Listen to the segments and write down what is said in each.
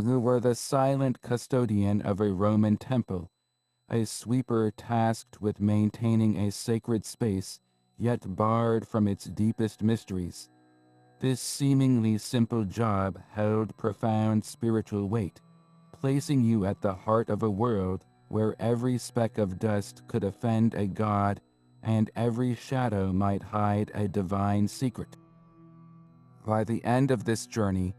who were the silent custodian of a Roman temple, a sweeper tasked with maintaining a sacred space, yet barred from its deepest mysteries. This seemingly simple job held profound spiritual weight, placing you at the heart of a world where every speck of dust could offend a god and every shadow might hide a divine secret. By the end of this journey,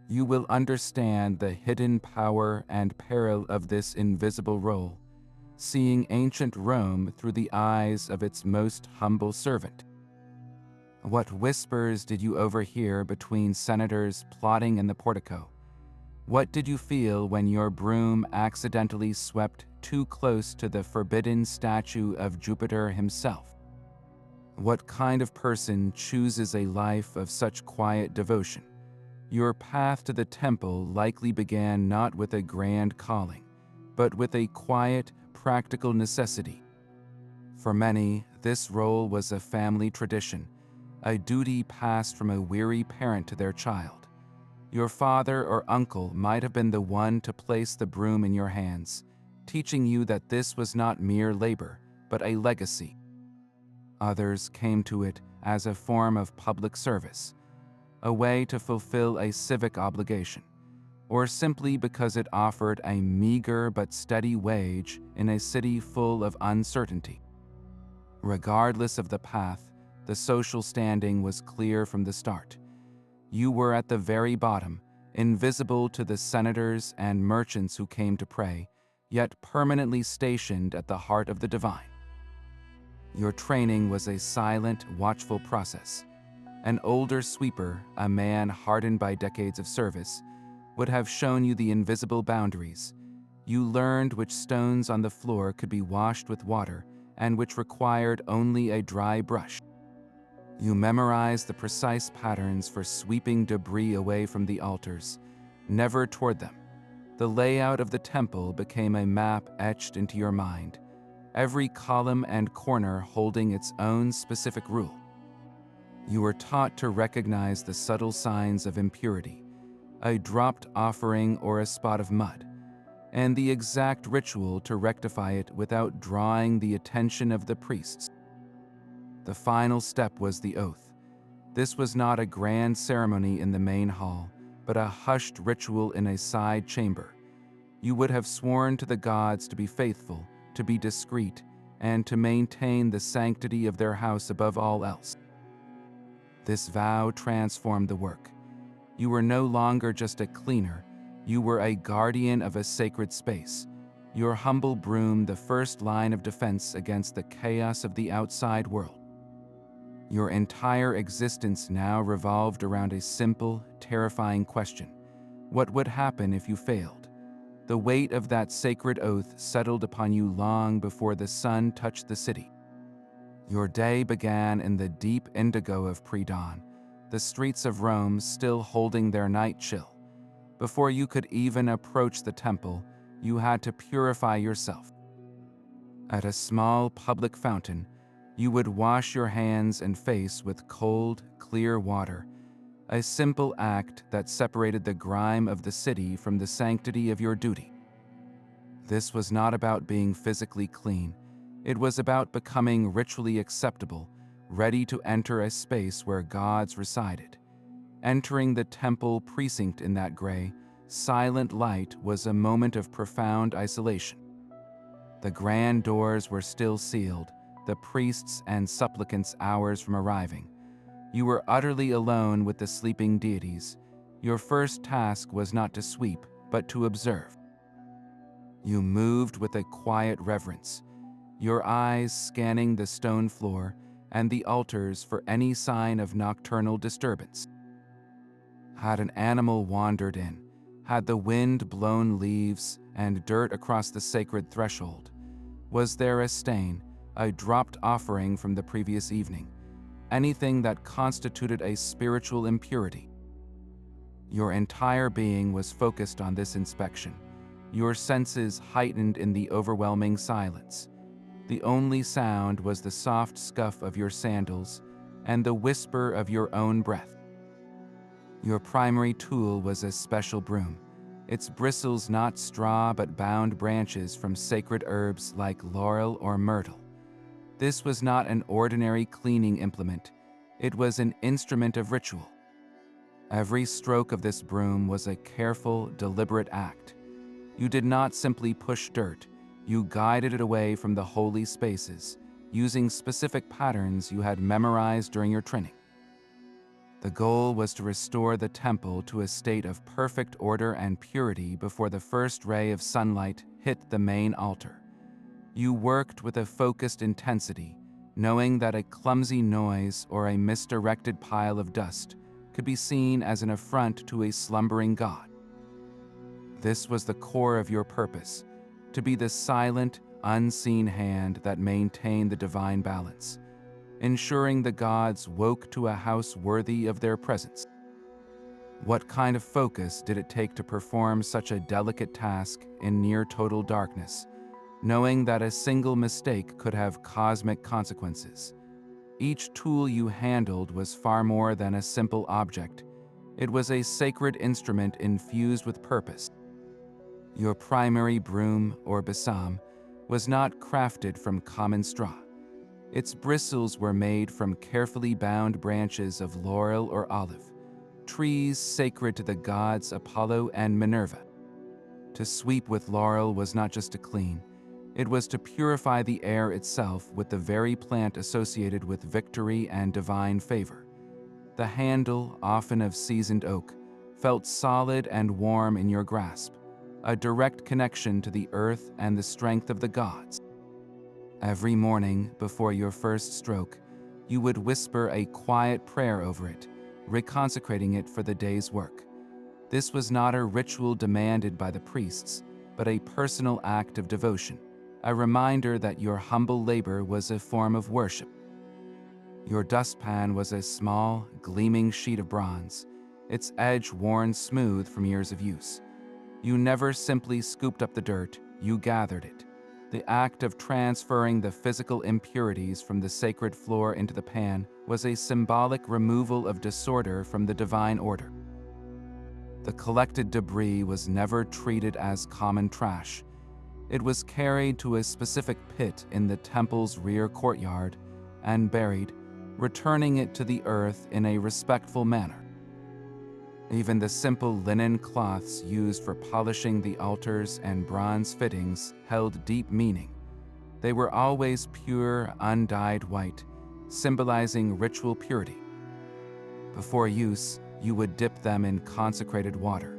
you will understand the hidden power and peril of this invisible role, seeing ancient Rome through the eyes of its most humble servant. What whispers did you overhear between senators plotting in the portico? What did you feel when your broom accidentally swept too close to the forbidden statue of Jupiter himself? What kind of person chooses a life of such quiet devotion? Your path to the temple likely began not with a grand calling, but with a quiet, practical necessity. For many, this role was a family tradition, a duty passed from a weary parent to their child. Your father or uncle might have been the one to place the broom in your hands, teaching you that this was not mere labor, but a legacy. Others came to it as a form of public service, a way to fulfill a civic obligation, or simply because it offered a meager but steady wage in a city full of uncertainty. Regardless of the path, the social standing was clear from the start. You were at the very bottom, invisible to the senators and merchants who came to pray, yet permanently stationed at the heart of the divine. Your training was a silent, watchful process. An older sweeper, a man hardened by decades of service, would have shown you the invisible boundaries. You learned which stones on the floor could be washed with water and which required only a dry brush. You memorized the precise patterns for sweeping debris away from the altars, never toward them. The layout of the temple became a map etched into your mind, every column and corner holding its own specific rule. You were taught to recognize the subtle signs of impurity, a dropped offering or a spot of mud, and the exact ritual to rectify it without drawing the attention of the priests. The final step was the oath. This was not a grand ceremony in the main hall, but a hushed ritual in a side chamber. You would have sworn to the gods to be faithful, to be discreet, and to maintain the sanctity of their house above all else. This vow transformed the work. You were no longer just a cleaner, you were a guardian of a sacred space, your humble broom the first line of defense against the chaos of the outside world. Your entire existence now revolved around a simple, terrifying question. What would happen if you failed? The weight of that sacred oath settled upon you long before the sun touched the city. Your day began in the deep indigo of pre-dawn, the streets of Rome still holding their night chill. Before you could even approach the temple, you had to purify yourself. At a small public fountain, you would wash your hands and face with cold, clear water, a simple act that separated the grime of the city from the sanctity of your duty. This was not about being physically clean. It was about becoming ritually acceptable, ready to enter a space where gods resided. Entering the temple precinct in that gray, silent light was a moment of profound isolation. The grand doors were still sealed, the priests and supplicants hours from arriving. You were utterly alone with the sleeping deities. Your first task was not to sweep, but to observe. You moved with a quiet reverence, your eyes scanning the stone floor and the altars for any sign of nocturnal disturbance. Had an animal wandered in? Had the wind blown leaves and dirt across the sacred threshold? Was there a stain, a dropped offering from the previous evening? Anything that constituted a spiritual impurity? Your entire being was focused on this inspection, your senses heightened in the overwhelming silence. The only sound was the soft scuff of your sandals and the whisper of your own breath. Your primary tool was a special broom, its bristles not straw but bound branches from sacred herbs like laurel or myrtle. This was not an ordinary cleaning implement, it was an instrument of ritual. Every stroke of this broom was a careful, deliberate act. You did not simply push dirt, you guided it away from the holy spaces, using specific patterns you had memorized during your training. The goal was to restore the temple to a state of perfect order and purity before the first ray of sunlight hit the main altar. You worked with a focused intensity, knowing that a clumsy noise or a misdirected pile of dust could be seen as an affront to a slumbering god. This was the core of your purpose, to be the silent, unseen hand that maintained the divine balance, ensuring the gods woke to a house worthy of their presence. What kind of focus did it take to perform such a delicate task in near total darkness, knowing that a single mistake could have cosmic consequences? Each tool you handled was far more than a simple object. It was a sacred instrument infused with purpose. Your primary broom, or besom, was not crafted from common straw. Its bristles were made from carefully bound branches of laurel or olive, trees sacred to the gods Apollo and Minerva. To sweep with laurel was not just to clean, it was to purify the air itself with the very plant associated with victory and divine favor. The handle, often of seasoned oak, felt solid and warm in your grasp, a direct connection to the earth and the strength of the gods. Every morning, before your first stroke, you would whisper a quiet prayer over it, reconsecrating it for the day's work. This was not a ritual demanded by the priests, but a personal act of devotion, a reminder that your humble labor was a form of worship. Your dustpan was a small, gleaming sheet of bronze, its edge worn smooth from years of use. You never simply scooped up the dirt, you gathered it. The act of transferring the physical impurities from the sacred floor into the pan was a symbolic removal of disorder from the divine order. The collected debris was never treated as common trash. It was carried to a specific pit in the temple's rear courtyard and buried, returning it to the earth in a respectful manner. Even the simple linen cloths used for polishing the altars and bronze fittings held deep meaning. They were always pure, undyed white, symbolizing ritual purity. Before use, you would dip them in consecrated water,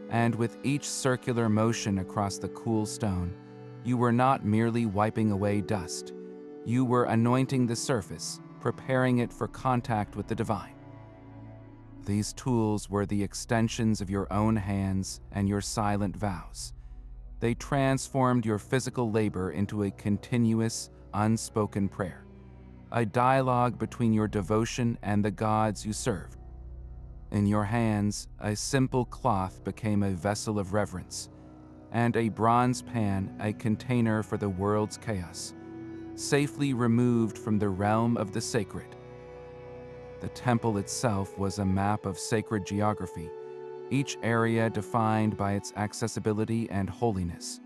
and with each circular motion across the cool stone, you were not merely wiping away dust. You were anointing the surface, preparing it for contact with the divine. These tools were the extensions of your own hands and your silent vows. They transformed your physical labor into a continuous, unspoken prayer, a dialogue between your devotion and the gods you served. In your hands, a simple cloth became a vessel of reverence, and a bronze pan a container for the world's chaos, safely removed from the realm of the sacred. The temple itself was a map of sacred geography, each area defined by its accessibility and holiness.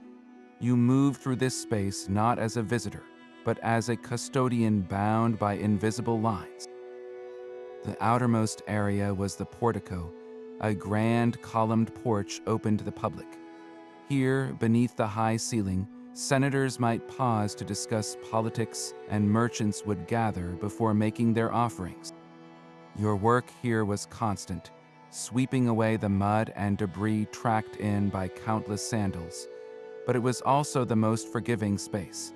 You moved through this space not as a visitor, but as a custodian bound by invisible lines. The outermost area was the portico, a grand columned porch open to the public. Here, beneath the high ceiling, senators might pause to discuss politics and merchants would gather before making their offerings. Your work here was constant, sweeping away the mud and debris tracked in by countless sandals, but it was also the most forgiving space.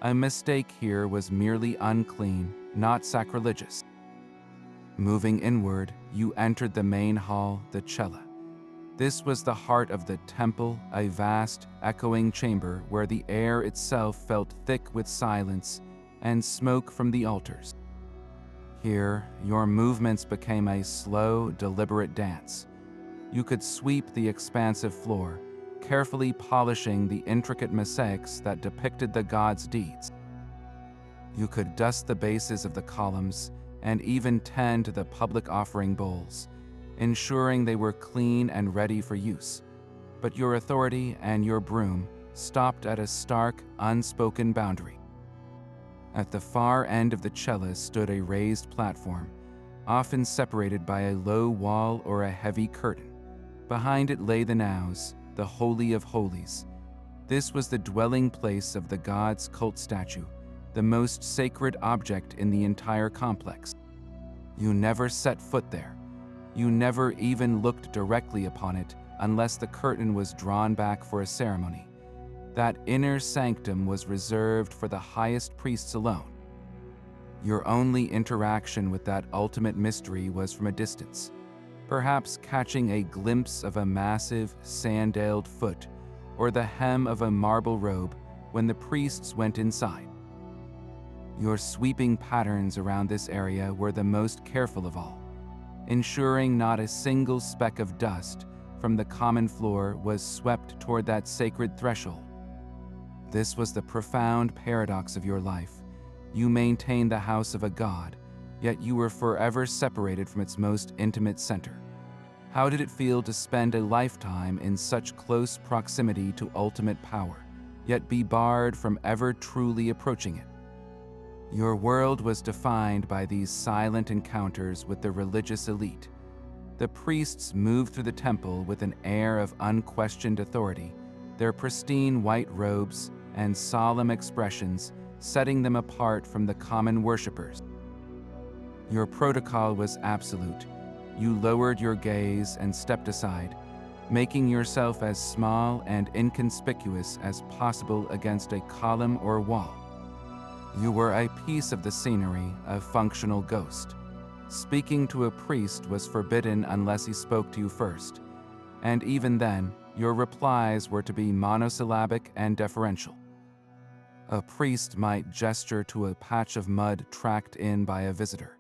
A mistake here was merely unclean, not sacrilegious. Moving inward, you entered the main hall, the cella. This was the heart of the temple, a vast, echoing chamber where the air itself felt thick with silence and smoke from the altars. Here, your movements became a slow, deliberate dance. You could sweep the expansive floor, carefully polishing the intricate mosaics that depicted the gods' deeds. You could dust the bases of the columns and even tend to the public offering bowls, ensuring they were clean and ready for use. but your authority and your broom stopped at a stark, unspoken boundary. At the far end of the cella stood a raised platform, often separated by a low wall or a heavy curtain. Behind it lay the naos, the Holy of Holies. This was the dwelling place of the god's cult statue, the most sacred object in the entire complex. You never set foot there. You never even looked directly upon it unless the curtain was drawn back for a ceremony. That inner sanctum was reserved for the highest priests alone. Your only interaction with that ultimate mystery was from a distance, perhaps catching a glimpse of a massive, sandaled foot or the hem of a marble robe when the priests went inside. Your sweeping patterns around this area were the most careful of all, ensuring not a single speck of dust from the common floor was swept toward that sacred threshold. This was the profound paradox of your life. You maintained the house of a god, yet you were forever separated from its most intimate center. How did it feel to spend a lifetime in such close proximity to ultimate power, yet be barred from ever truly approaching it? Your world was defined by these silent encounters with the religious elite. The priests moved through the temple with an air of unquestioned authority, their pristine white robes and solemn expressions setting them apart from the common worshippers. Your protocol was absolute. You lowered your gaze and stepped aside, making yourself as small and inconspicuous as possible against a column or wall. You were a piece of the scenery, a functional ghost. Speaking to a priest was forbidden unless he spoke to you first, and even then, your replies were to be monosyllabic and deferential. A priest might gesture to a patch of mud tracked in by a visitor,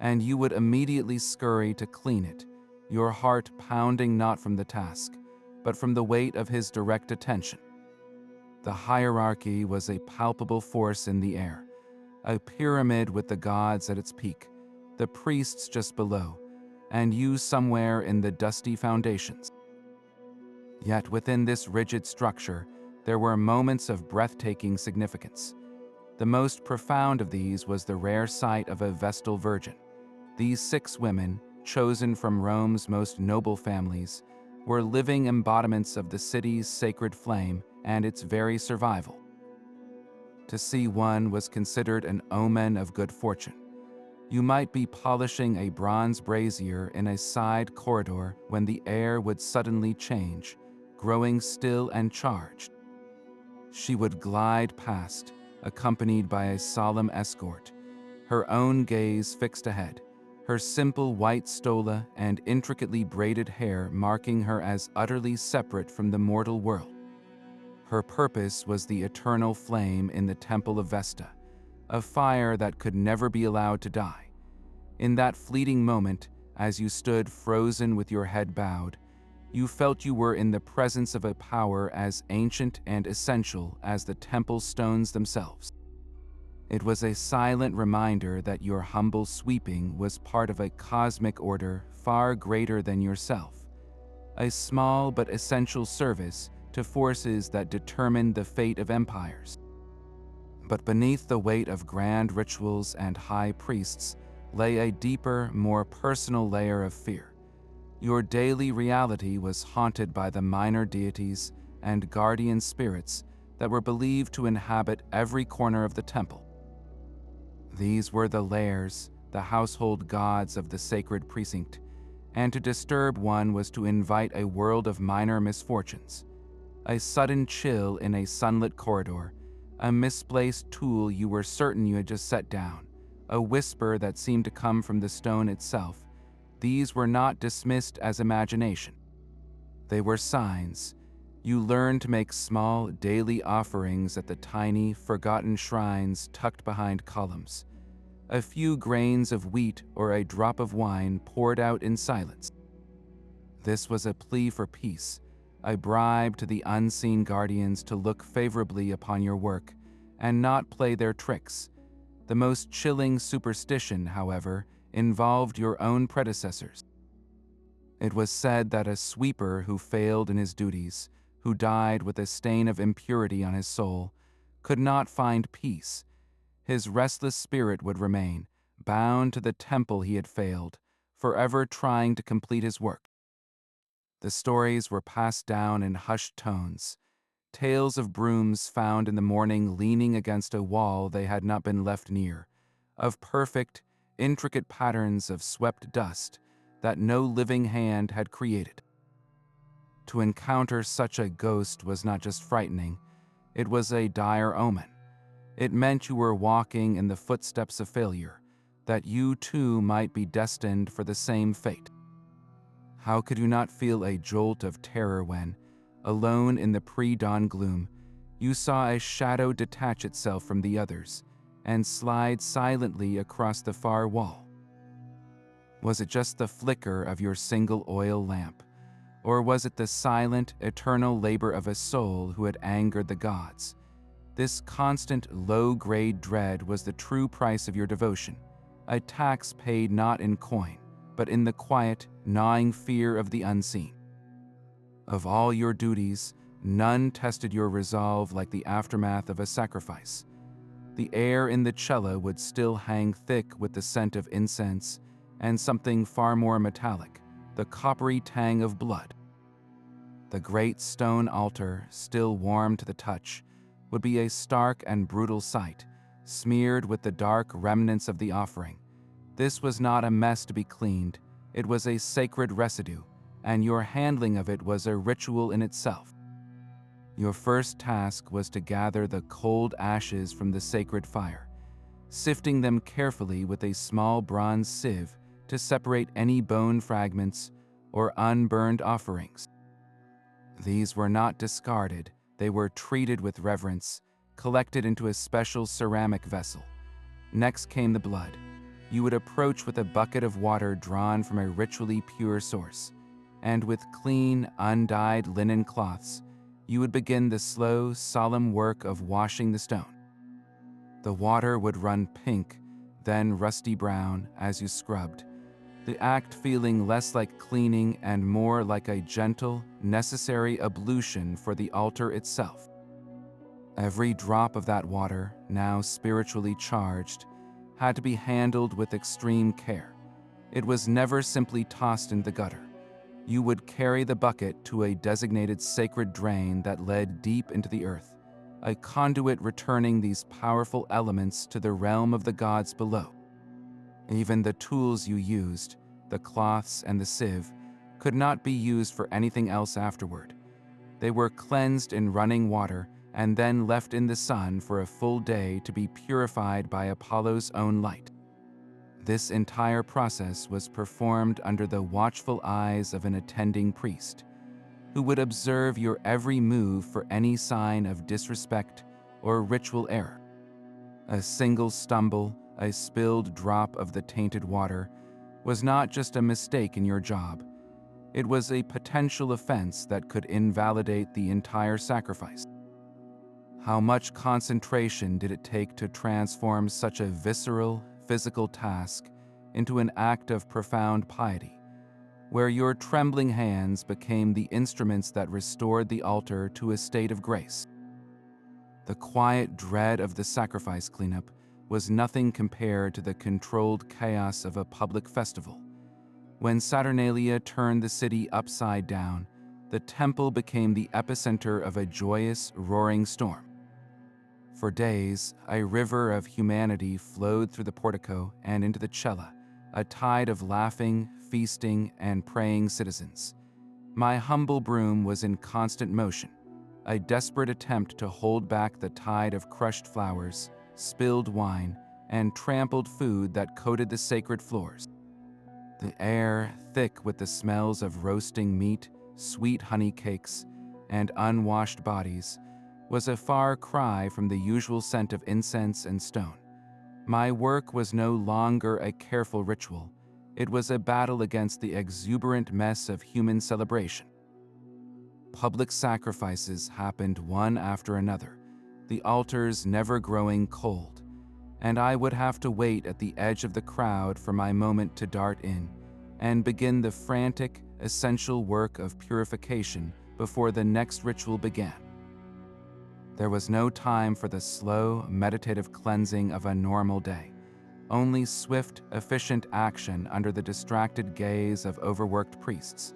and you would immediately scurry to clean it, your heart pounding not from the task, but from the weight of his direct attention. The hierarchy was a palpable force in the air, a pyramid with the gods at its peak, the priests just below, and you somewhere in the dusty foundations. Yet within this rigid structure, there were moments of breathtaking significance. The most profound of these was the rare sight of a Vestal Virgin. These 6 women, chosen from Rome's most noble families, were living embodiments of the city's sacred flame and its very survival. To see one was considered an omen of good fortune. You might be polishing a bronze brazier in a side corridor when the air would suddenly change, growing still and charged. She would glide past, accompanied by a solemn escort, her own gaze fixed ahead, her simple white stola and intricately braided hair marking her as utterly separate from the mortal world. Her purpose was the eternal flame in the Temple of Vesta, a fire that could never be allowed to die. In that fleeting moment, as you stood frozen with your head bowed, you felt you were in the presence of a power as ancient and essential as the temple stones themselves. It was a silent reminder that your humble sweeping was part of a cosmic order far greater than yourself, a small but essential service to forces that determine the fate of empires. But beneath the weight of grand rituals and high priests lay a deeper, more personal layer of fear. Your daily reality was haunted by the minor deities and guardian spirits that were believed to inhabit every corner of the temple. These were the lairs, the household gods of the sacred precinct, and to disturb one was to invite a world of minor misfortunes. A sudden chill in a sunlit corridor, a misplaced tool you were certain you had just set down, a whisper that seemed to come from the stone itself. These were not dismissed as imagination. They were signs. You learned to make small, daily offerings at the tiny, forgotten shrines tucked behind columns. A few grains of wheat or a drop of wine poured out in silence. This was a plea for peace, a bribe to the unseen guardians to look favorably upon your work and not play their tricks. The most chilling superstition, however, involved your own predecessors. It was said that a sweeper who failed in his duties, who died with a stain of impurity on his soul, could not find peace. His restless spirit would remain, bound to the temple he had failed, forever trying to complete his work. The stories were passed down in hushed tones, tales of brooms found in the morning leaning against a wall they had not been left near, of perfect, intricate patterns of swept dust that no living hand had created. To encounter such a ghost was not just frightening, it was a dire omen. It meant you were walking in the footsteps of failure, that you too might be destined for the same fate. How could you not feel a jolt of terror when, alone in the pre-dawn gloom, you saw a shadow detach itself from the others and slide silently across the far wall? Was it just the flicker of your single oil lamp, or was it the silent, eternal labor of a soul who had angered the gods? This constant, low-grade dread was the true price of your devotion, a tax paid not in coin, but in the quiet, gnawing fear of the unseen. Of all your duties, none tested your resolve like the aftermath of a sacrifice. The air in the cella would still hang thick with the scent of incense and something far more metallic, the coppery tang of blood. The great stone altar, still warm to the touch, would be a stark and brutal sight, smeared with the dark remnants of the offering. This was not a mess to be cleaned, it was a sacred residue, and your handling of it was a ritual in itself. Your first task was to gather the cold ashes from the sacred fire, sifting them carefully with a small bronze sieve to separate any bone fragments or unburned offerings. These were not discarded, they were treated with reverence, collected into a special ceramic vessel. Next came the blood. You would approach with a bucket of water drawn from a ritually pure source, and with clean, undyed linen cloths, you would begin the slow, solemn work of washing the stone. The water would run pink, then rusty brown as you scrubbed, the act feeling less like cleaning and more like a gentle, necessary ablution for the altar itself. Every drop of that water, now spiritually charged, had to be handled with extreme care. It was never simply tossed in the gutter. You would carry the bucket to a designated sacred drain that led deep into the earth, a conduit returning these powerful elements to the realm of the gods below. Even the tools you used, the cloths and the sieve, could not be used for anything else afterward. They were cleansed in running water and then left in the sun for a full day to be purified by Apollo's own light. This entire process was performed under the watchful eyes of an attending priest, who would observe your every move for any sign of disrespect or ritual error. A single stumble, a spilled drop of the tainted water, was not just a mistake in your job. It was a potential offense that could invalidate the entire sacrifice. How much concentration did it take to transform such a visceral, physical task into an act of profound piety, where your trembling hands became the instruments that restored the altar to a state of grace? The quiet dread of the sacrifice cleanup was nothing compared to the controlled chaos of a public festival. When Saturnalia turned the city upside down, the temple became the epicenter of a joyous, roaring storm. For days, a river of humanity flowed through the portico and into the cella, a tide of laughing, feasting, and praying citizens. My humble broom was in constant motion, a desperate attempt to hold back the tide of crushed flowers, spilled wine, and trampled food that coated the sacred floors. The air, thick with the smells of roasting meat, sweet honey cakes, and unwashed bodies, was a far cry from the usual scent of incense and stone. My work was no longer a careful ritual. It was a battle against the exuberant mess of human celebration. Public sacrifices happened one after another, the altars never growing cold, and I would have to wait at the edge of the crowd for my moment to dart in and begin the frantic, essential work of purification before the next ritual began. There was no time for the slow, meditative cleansing of a normal day, only swift, efficient action under the distracted gaze of overworked priests.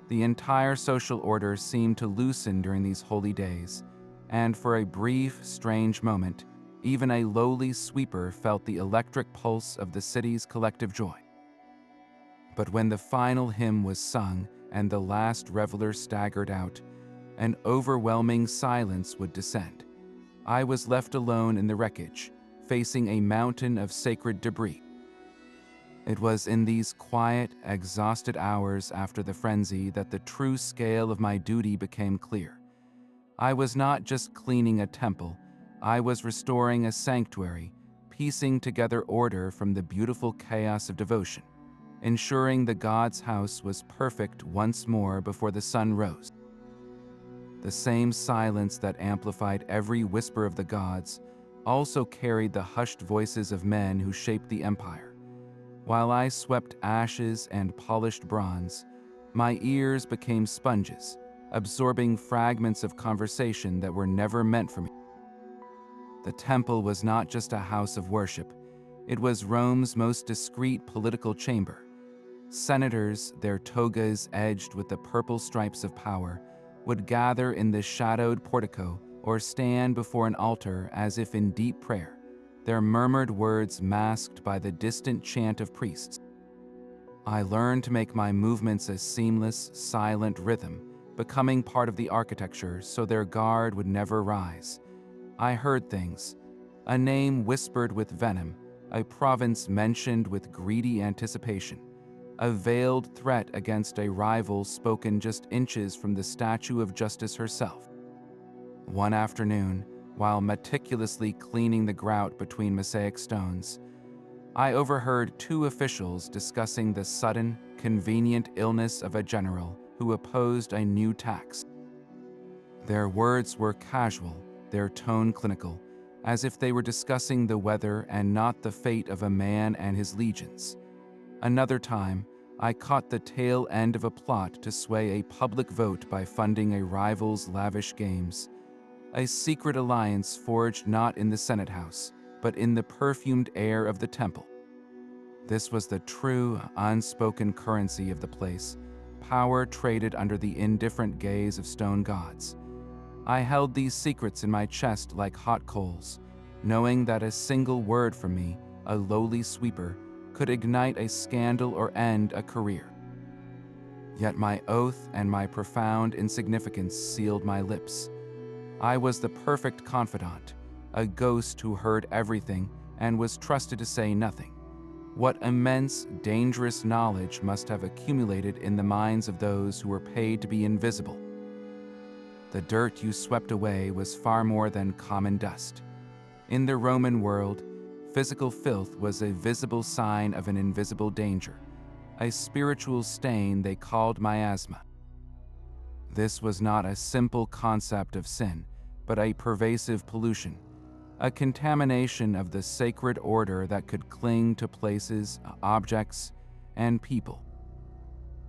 The entire social order seemed to loosen during these holy days, and for a brief, strange moment, even a lowly sweeper felt the electric pulse of the city's collective joy. But when the final hymn was sung and the last reveler staggered out, an overwhelming silence would descend. I was left alone in the wreckage, facing a mountain of sacred debris. It was in these quiet, exhausted hours after the frenzy that the true scale of my duty became clear. I was not just cleaning a temple, I was restoring a sanctuary, piecing together order from the beautiful chaos of devotion, ensuring the God's house was perfect once more before the sun rose. The same silence that amplified every whisper of the gods also carried the hushed voices of men who shaped the empire. While I swept ashes and polished bronze, my ears became sponges, absorbing fragments of conversation that were never meant for me. The temple was not just a house of worship, it was Rome's most discreet political chamber. Senators, their togas edged with the purple stripes of power, would gather in the shadowed portico or stand before an altar as if in deep prayer, their murmured words masked by the distant chant of priests. I learned to make my movements a seamless, silent rhythm, becoming part of the architecture so their guard would never rise. I heard things, a name whispered with venom, a province mentioned with greedy anticipation, a veiled threat against a rival spoken just inches from the statue of justice herself. One afternoon, while meticulously cleaning the grout between mosaic stones, I overheard two officials discussing the sudden, convenient illness of a general who opposed a new tax. Their words were casual, their tone clinical, as if they were discussing the weather and not the fate of a man and his legions. Another time, I caught the tail end of a plot to sway a public vote by funding a rival's lavish games, a secret alliance forged not in the Senate House, but in the perfumed air of the temple. This was the true, unspoken currency of the place, power traded under the indifferent gaze of stone gods. I held these secrets in my chest like hot coals, knowing that a single word from me, a lowly sweeper, could ignite a scandal or end a career. Yet my oath and my profound insignificance sealed my lips. I was the perfect confidant, a ghost who heard everything and was trusted to say nothing. What immense, dangerous knowledge must have accumulated in the minds of those who were paid to be invisible. The dirt you swept away was far more than common dust. In the Roman world, physical filth was a visible sign of an invisible danger, a spiritual stain they called miasma. This was not a simple concept of sin, but a pervasive pollution, a contamination of the sacred order that could cling to places, objects, and people.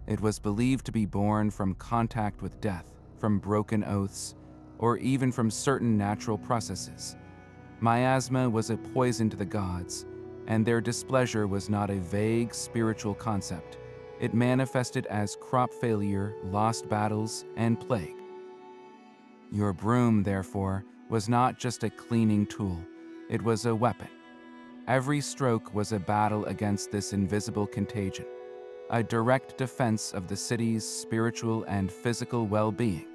It was believed to be born from contact with death, from broken oaths, or even from certain natural processes. Miasma was a poison to the gods, and their displeasure was not a vague spiritual concept. It manifested as crop failure, lost battles, and plague. Your broom, therefore, was not just a cleaning tool, it was a weapon. Every stroke was a battle against this invisible contagion, a direct defense of the city's spiritual and physical well-being.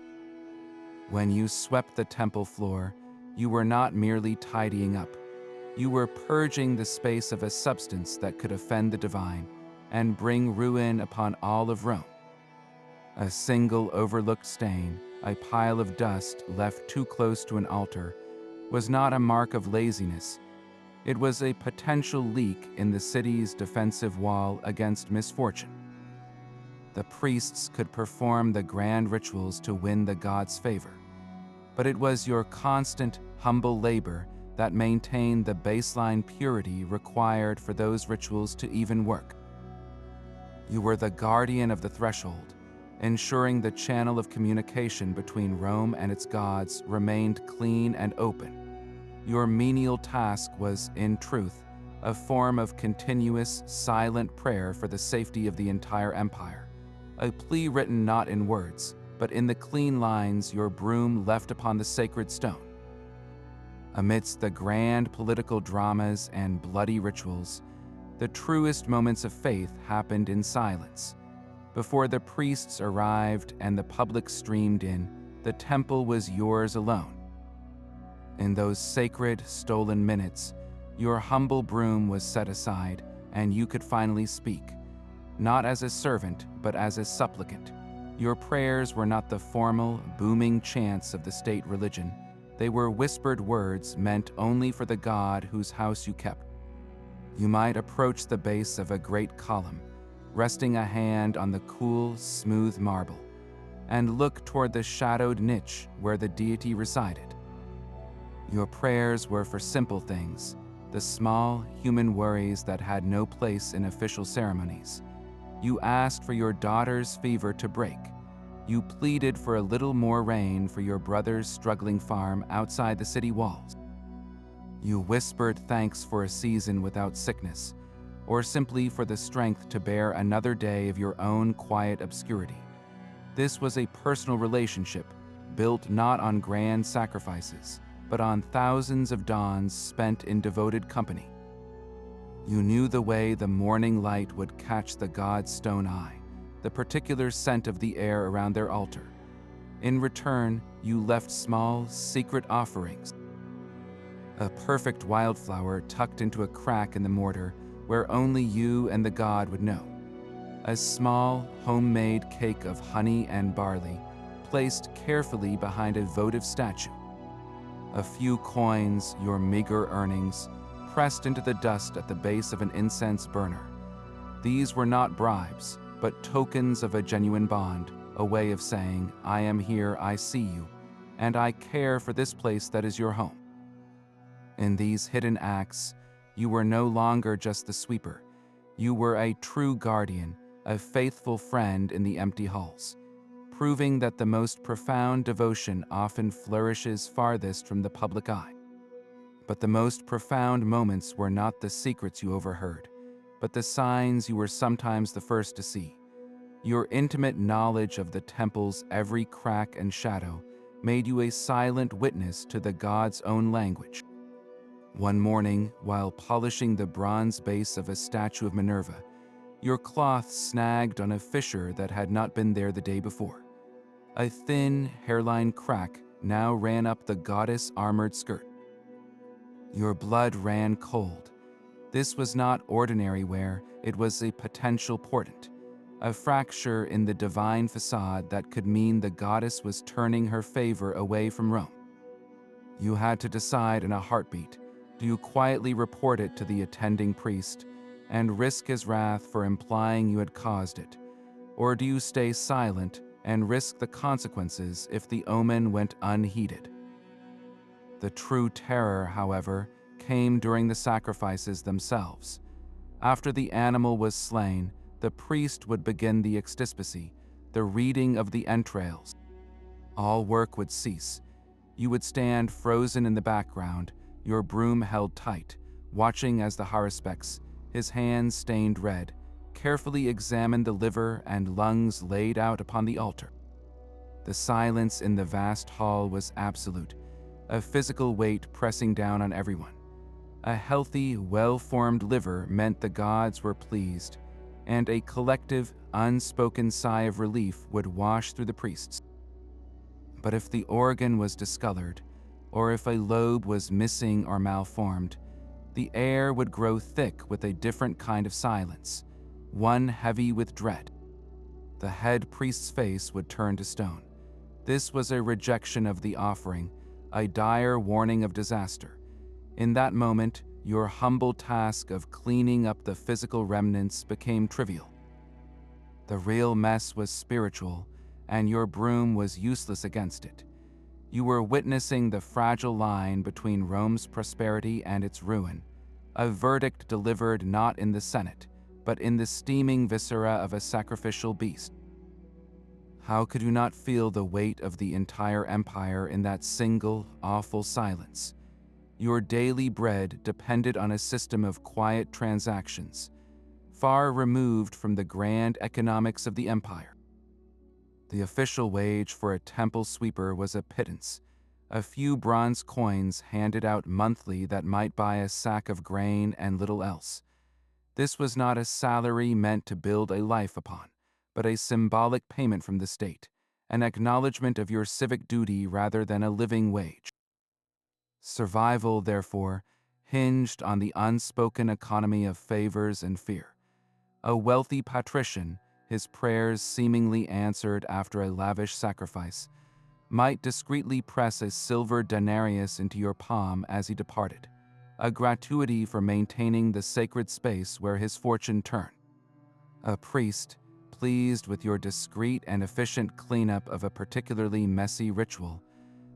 When you swept the temple floor, you were not merely tidying up. You were purging the space of a substance that could offend the divine and bring ruin upon all of Rome. A single overlooked stain, a pile of dust left too close to an altar, was not a mark of laziness. It was a potential leak in the city's defensive wall against misfortune. The priests could perform the grand rituals to win the gods' favor, but it was your constant, humble labor that maintained the baseline purity required for those rituals to even work. You were the guardian of the threshold, ensuring the channel of communication between Rome and its gods remained clean and open. Your menial task was, in truth, a form of continuous, silent prayer for the safety of the entire empire, a plea written not in words, but in the clean lines your broom left upon the sacred stone. Amidst the grand political dramas and bloody rituals, the truest moments of faith happened in silence. Before the priests arrived and the public streamed in, the temple was yours alone. In those sacred, stolen minutes, your humble broom was set aside, and you could finally speak, not as a servant, but as a supplicant. Your prayers were not the formal, booming chants of the state religion. They were whispered words meant only for the God whose house you kept. You might approach the base of a great column, resting a hand on the cool, smooth marble, and look toward the shadowed niche where the deity resided. Your prayers were for simple things, the small, human worries that had no place in official ceremonies. You asked for your daughter's fever to break. You pleaded for a little more rain for your brother's struggling farm outside the city walls. You whispered thanks for a season without sickness, or simply for the strength to bear another day of your own quiet obscurity. This was a personal relationship, built not on grand sacrifices, but on thousands of dawns spent in devoted company. You knew the way the morning light would catch the god's stone eye, the particular scent of the air around their altar. In return, you left small, secret offerings. A perfect wildflower tucked into a crack in the mortar where only you and the god would know. A small, homemade cake of honey and barley placed carefully behind a votive statue. A few coins, your meager earnings, pressed into the dust at the base of an incense burner. These were not bribes, but tokens of a genuine bond, a way of saying, I am here, I see you, and I care for this place that is your home. In these hidden acts, you were no longer just the sweeper. You were a true guardian, a faithful friend in the empty halls, proving that the most profound devotion often flourishes farthest from the public eye. But the most profound moments were not the secrets you overheard, but the signs you were sometimes the first to see. Your intimate knowledge of the temple's every crack and shadow made you a silent witness to the god's own language. One morning, while polishing the bronze base of a statue of Minerva, your cloth snagged on a fissure that had not been there the day before. A thin, hairline crack now ran up the goddess' armored skirt. Your blood ran cold. This was not ordinary wear, it was a potential portent, a fracture in the divine facade that could mean the goddess was turning her favor away from Rome. You had to decide in a heartbeat. Do you quietly report it to the attending priest and risk his wrath for implying you had caused it? Or do you stay silent and risk the consequences if the omen went unheeded? The true terror, however, came during the sacrifices themselves. After the animal was slain, the priest would begin the extispicy, the reading of the entrails. All work would cease. You would stand frozen in the background, your broom held tight, watching as the haruspex, his hands stained red, carefully examined the liver and lungs laid out upon the altar. The silence in the vast hall was absolute, a physical weight pressing down on everyone. A healthy, well-formed liver meant the gods were pleased, and a collective, unspoken sigh of relief would wash through the priests. But if the organ was discolored, or if a lobe was missing or malformed, the air would grow thick with a different kind of silence, one heavy with dread. The head priest's face would turn to stone. This was a rejection of the offering, a dire warning of disaster. In that moment, your humble task of cleaning up the physical remnants became trivial. The real mess was spiritual, and your broom was useless against it. You were witnessing the fragile line between Rome's prosperity and its ruin, a verdict delivered not in the Senate, but in the steaming viscera of a sacrificial beast. How could you not feel the weight of the entire empire in that single, awful silence? Your daily bread depended on a system of quiet transactions, far removed from the grand economics of the empire. The official wage for a temple sweeper was a pittance, a few bronze coins handed out monthly that might buy a sack of grain and little else. This was not a salary meant to build a life upon, but a symbolic payment from the state, an acknowledgement of your civic duty rather than a living wage. Survival, therefore, hinged on the unspoken economy of favors and fear. A wealthy patrician, his prayers seemingly answered after a lavish sacrifice, might discreetly press a silver denarius into your palm as he departed, a gratuity for maintaining the sacred space where his fortune turned. A priest, pleased with your discreet and efficient cleanup of a particularly messy ritual,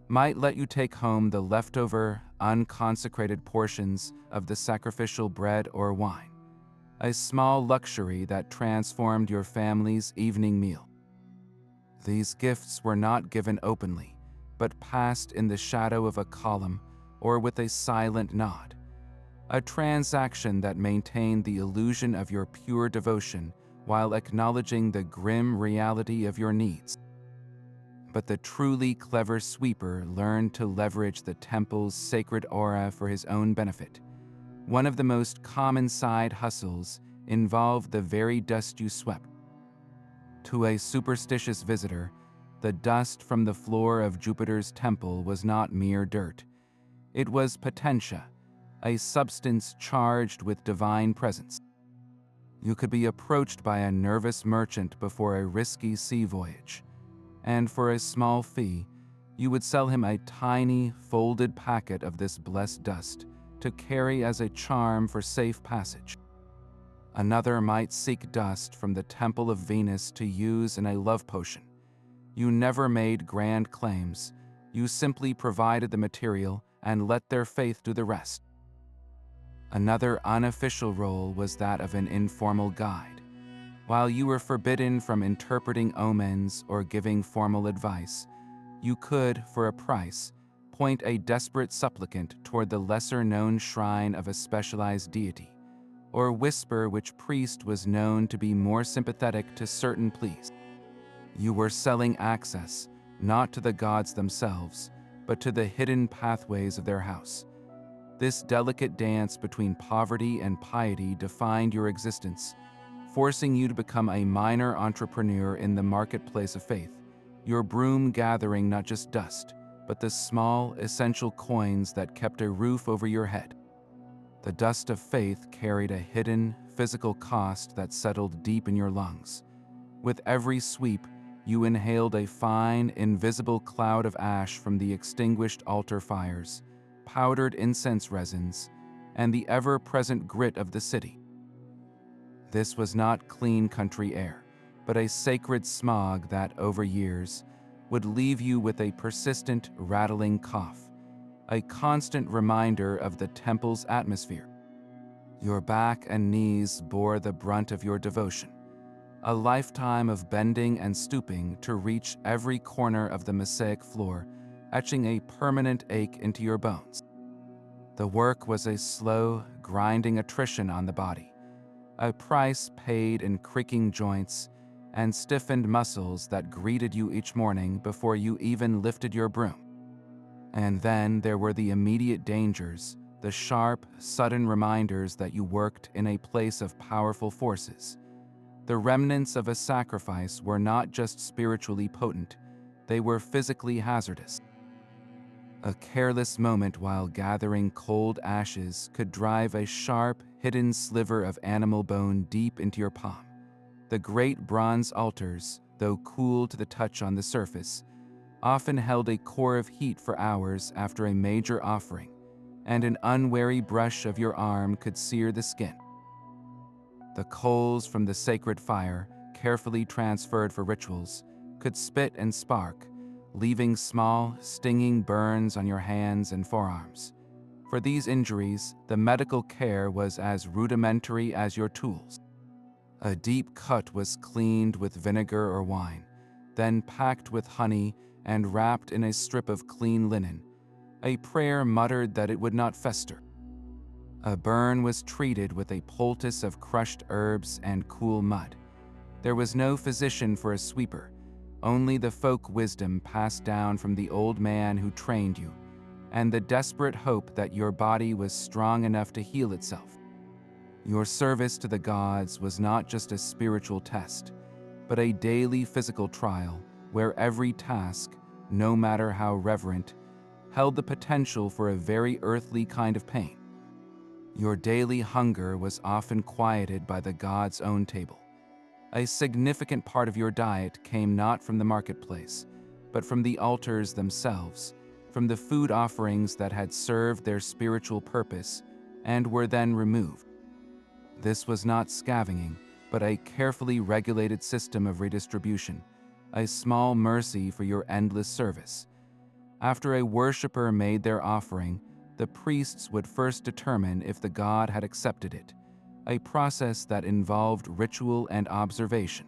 might let you take home the leftover, unconsecrated portions of the sacrificial bread or wine, a small luxury that transformed your family's evening meal. These gifts were not given openly, but passed in the shadow of a column or with a silent nod, a transaction that maintained the illusion of your pure devotion while acknowledging the grim reality of your needs. But the truly clever sweeper learned to leverage the temple's sacred aura for his own benefit. One of the most common side hustles involved the very dust you swept. To a superstitious visitor, the dust from the floor of Jupiter's temple was not mere dirt. It was potentia, a substance charged with divine presence. You could be approached by a nervous merchant before a risky sea voyage, and for a small fee, you would sell him a tiny, folded packet of this blessed dust to carry as a charm for safe passage. Another might seek dust from the temple of Venus to use in a love potion. You never made grand claims. You simply provided the material and let their faith do the rest. Another unofficial role was that of an informal guide. While you were forbidden from interpreting omens or giving formal advice, you could, for a price, point a desperate supplicant toward the lesser-known shrine of a specialized deity, or whisper which priest was known to be more sympathetic to certain pleas. You were selling access, not to the gods themselves, but to the hidden pathways of their house. This delicate dance between poverty and piety defined your existence, forcing you to become a minor entrepreneur in the marketplace of faith, your broom gathering not just dust, but the small, essential coins that kept a roof over your head. The dust of faith carried a hidden, physical cost that settled deep in your lungs. With every sweep, you inhaled a fine, invisible cloud of ash from the extinguished altar fires, powdered incense resins, and the ever-present grit of the city. This was not clean country air, but a sacred smog that, over years, would leave you with a persistent, rattling cough, a constant reminder of the temple's atmosphere. Your back and knees bore the brunt of your devotion, a lifetime of bending and stooping to reach every corner of the mosaic floor, etching a permanent ache into your bones. The work was a slow, grinding attrition on the body, a price paid in creaking joints and stiffened muscles that greeted you each morning before you even lifted your broom. And then there were the immediate dangers, the sharp, sudden reminders that you worked in a place of powerful forces. The remnants of a sacrifice were not just spiritually potent, they were physically hazardous. A careless moment while gathering cold ashes could drive a sharp, hidden sliver of animal bone deep into your palm. The great bronze altars, though cool to the touch on the surface, often held a core of heat for hours after a major offering, and an unwary brush of your arm could sear the skin. The coals from the sacred fire, carefully transferred for rituals, could spit and spark, leaving small, stinging burns on your hands and forearms. For these injuries, the medical care was as rudimentary as your tools. A deep cut was cleaned with vinegar or wine, then packed with honey and wrapped in a strip of clean linen. A prayer muttered that it would not fester. A burn was treated with a poultice of crushed herbs and cool mud. There was no physician for a sweeper, only the folk wisdom passed down from the old man who trained you, and the desperate hope that your body was strong enough to heal itself. Your service to the gods was not just a spiritual test, but a daily physical trial where every task, no matter how reverent, held the potential for a very earthly kind of pain. Your daily hunger was often quieted by the god's own table. A significant part of your diet came not from the marketplace, but from the altars themselves, from the food offerings that had served their spiritual purpose and were then removed. This was not scavenging, but a carefully regulated system of redistribution, a small mercy for your endless service. After a worshiper made their offering, the priests would first determine if the god had accepted it, a process that involved ritual and observation.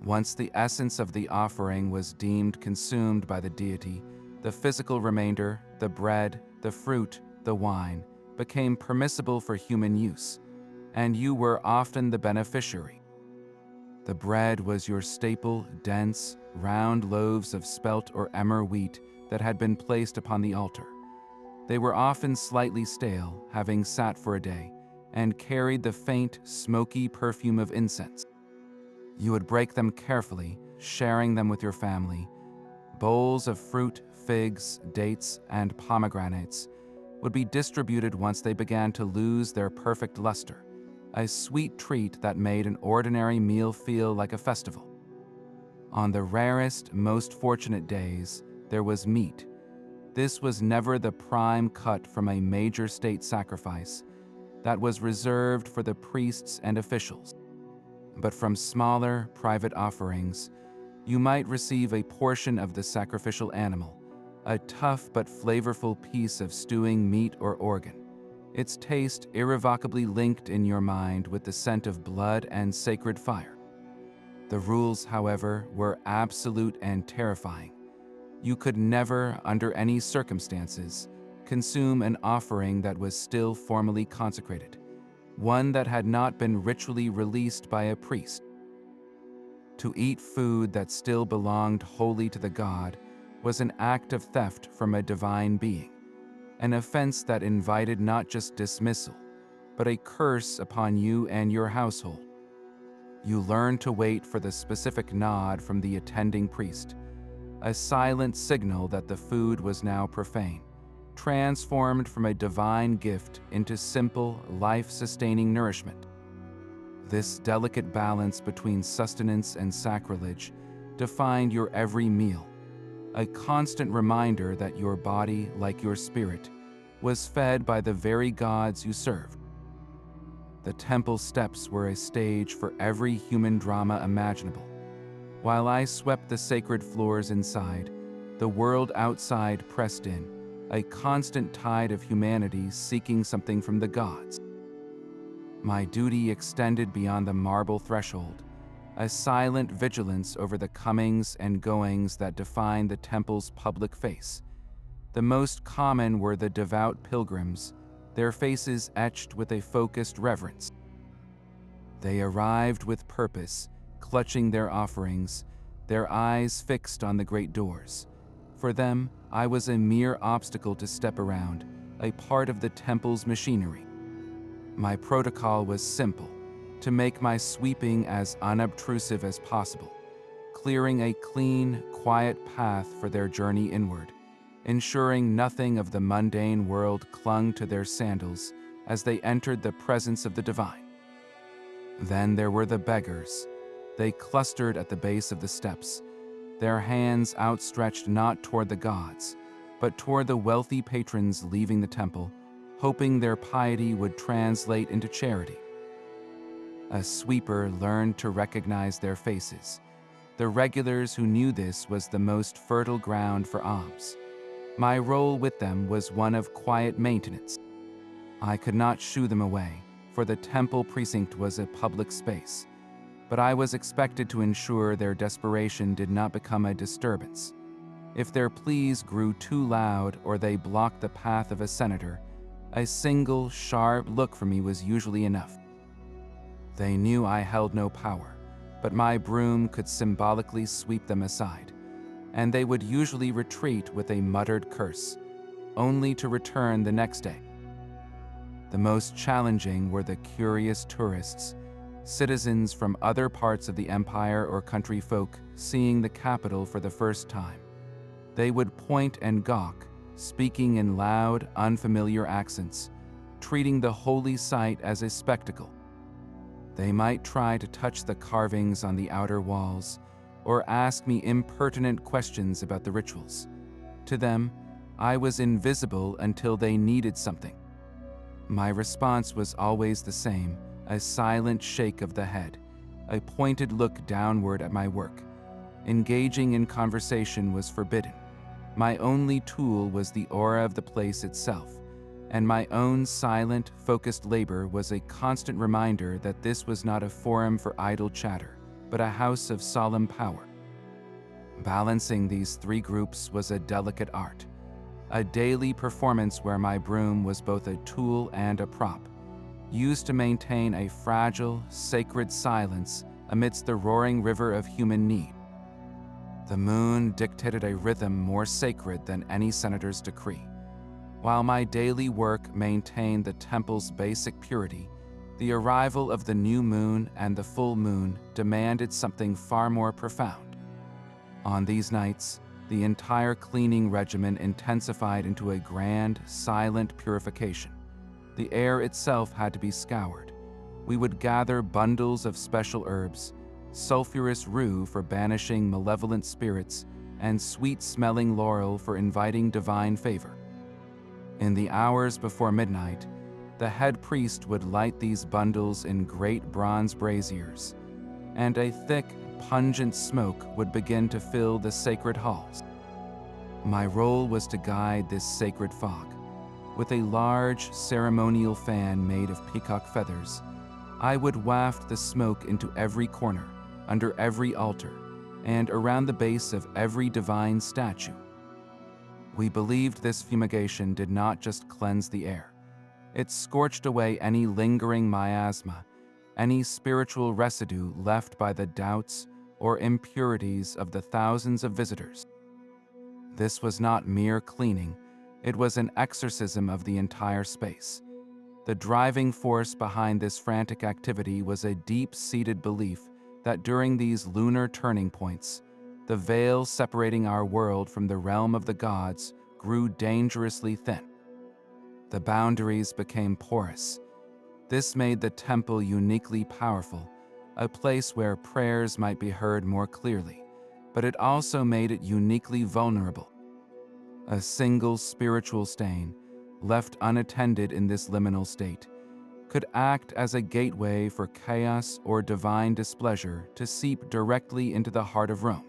Once the essence of the offering was deemed consumed by the deity, the physical remainder, the bread, the fruit, the wine, became permissible for human use, and you were often the beneficiary. The bread was your staple, dense, round loaves of spelt or emmer wheat that had been placed upon the altar. They were often slightly stale, having sat for a day, and carried the faint, smoky perfume of incense. You would break them carefully, sharing them with your family. Bowls of fruit, figs, dates, and pomegranates would be distributed once they began to lose their perfect luster, a sweet treat that made an ordinary meal feel like a festival. On the rarest, most fortunate days, there was meat. This was never the prime cut from a major state sacrifice that was reserved for the priests and officials. But from smaller, private offerings, you might receive a portion of the sacrificial animal, a tough but flavorful piece of stewing meat or organ, its taste irrevocably linked in your mind with the scent of blood and sacred fire. The rules, however, were absolute and terrifying. You could never, under any circumstances, consume an offering that was still formally consecrated, one that had not been ritually released by a priest. To eat food that still belonged wholly to the god was an act of theft from a divine being, an offense that invited not just dismissal, but a curse upon you and your household. You learned to wait for the specific nod from the attending priest, a silent signal that the food was now profane, transformed from a divine gift into simple, life-sustaining nourishment. This delicate balance between sustenance and sacrilege defined your every meal, a constant reminder that your body, like your spirit, was fed by the very gods you served. The temple steps were a stage for every human drama imaginable. While I swept the sacred floors inside, the world outside pressed in, a constant tide of humanity seeking something from the gods. My duty extended beyond the marble threshold, a silent vigilance over the comings and goings that defined the temple's public face. The most common were the devout pilgrims, their faces etched with a focused reverence. They arrived with purpose, clutching their offerings, their eyes fixed on the great doors. For them, I was a mere obstacle to step around, a part of the temple's machinery. My protocol was simple: to make my sweeping as unobtrusive as possible, clearing a clean, quiet path for their journey inward, ensuring nothing of the mundane world clung to their sandals as they entered the presence of the divine. Then there were the beggars. They clustered at the base of the steps, their hands outstretched not toward the gods, but toward the wealthy patrons leaving the temple, hoping their piety would translate into charity. A sweeper learned to recognize their faces. The regulars who knew this was the most fertile ground for alms. My role with them was one of quiet maintenance. I could not shoo them away, for the temple precinct was a public space. but I was expected to ensure their desperation did not become a disturbance. If their pleas grew too loud or they blocked the path of a senator, a single, sharp look from me was usually enough. They knew I held no power, but my broom could symbolically sweep them aside, and they would usually retreat with a muttered curse, only to return the next day. The most challenging were the curious tourists, citizens from other parts of the empire or country folk seeing the capital for the first time. They would point and gawk, speaking in loud, unfamiliar accents, treating the holy site as a spectacle. They might try to touch the carvings on the outer walls, or ask me impertinent questions about the rituals. To them, I was invisible until they needed something. My response was always the same, a silent shake of the head, a pointed look downward at my work. Engaging in conversation was forbidden. My only tool was the aura of the place itself, and my own silent, focused labor was a constant reminder that this was not a forum for idle chatter, but a house of solemn power. Balancing these three groups was a delicate art, a daily performance where my broom was both a tool and a prop, used to maintain a fragile, sacred silence amidst the roaring river of human need. The moon dictated a rhythm more sacred than any senator's decree. While my daily work maintained the temple's basic purity, the arrival of the new moon and the full moon demanded something far more profound. On these nights, the entire cleaning regimen intensified into a grand, silent purification. The air itself had to be scoured. We would gather bundles of special herbs, sulfurous rue for banishing malevolent spirits, and sweet-smelling laurel for inviting divine favor. In the hours before midnight, the head priest would light these bundles in great bronze braziers, and a thick, pungent smoke would begin to fill the sacred halls. My role was to guide this sacred fog. With a large, ceremonial fan made of peacock feathers, I would waft the smoke into every corner, under every altar, and around the base of every divine statue. We believed this fumigation did not just cleanse the air. It scorched away any lingering miasma, any spiritual residue left by the doubts or impurities of the thousands of visitors. This was not mere cleaning, it was an exorcism of the entire space. The driving force behind this frantic activity was a deep-seated belief that during these lunar turning points, the veil separating our world from the realm of the gods grew dangerously thin. The boundaries became porous. This made the temple uniquely powerful, a place where prayers might be heard more clearly, but it also made it uniquely vulnerable. A single spiritual stain, left unattended in this liminal state, could act as a gateway for chaos or divine displeasure to seep directly into the heart of Rome.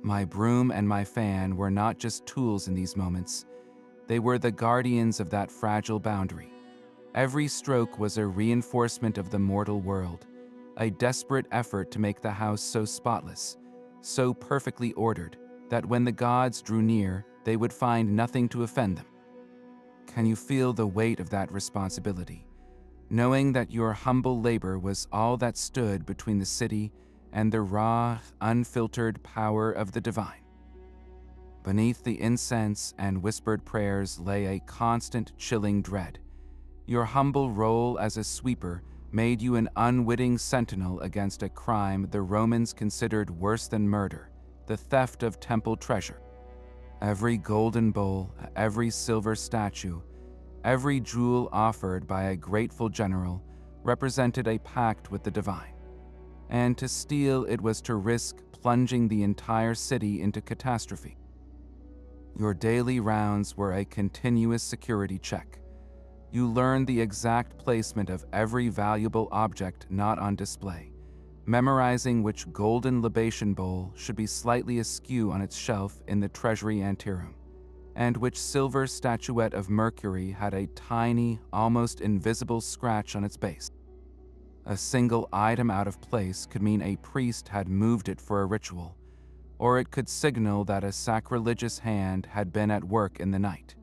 My broom and my fan were not just tools in these moments, they were the guardians of that fragile boundary. Every stroke was a reinforcement of the mortal world, a desperate effort to make the house so spotless, so perfectly ordered, that when the gods drew near, they would find nothing to offend them. Can you feel the weight of that responsibility, knowing that your humble labor was all that stood between the city and the raw, unfiltered power of the divine? Beneath the incense and whispered prayers lay a constant, chilling dread. Your humble role as a sweeper made you an unwitting sentinel against a crime the Romans considered worse than murder, the theft of temple treasure. Every golden bowl, every silver statue, every jewel offered by a grateful general represented a pact with the divine. And to steal it was to risk plunging the entire city into catastrophe. Your daily rounds were a continuous security check. You learned the exact placement of every valuable object not on display, memorizing which golden libation bowl should be slightly askew on its shelf in the treasury anteroom, and which silver statuette of Mercury had a tiny, almost invisible scratch on its base. A single item out of place could mean a priest had moved it for a ritual, or it could signal that a sacrilegious hand had been at work in the night.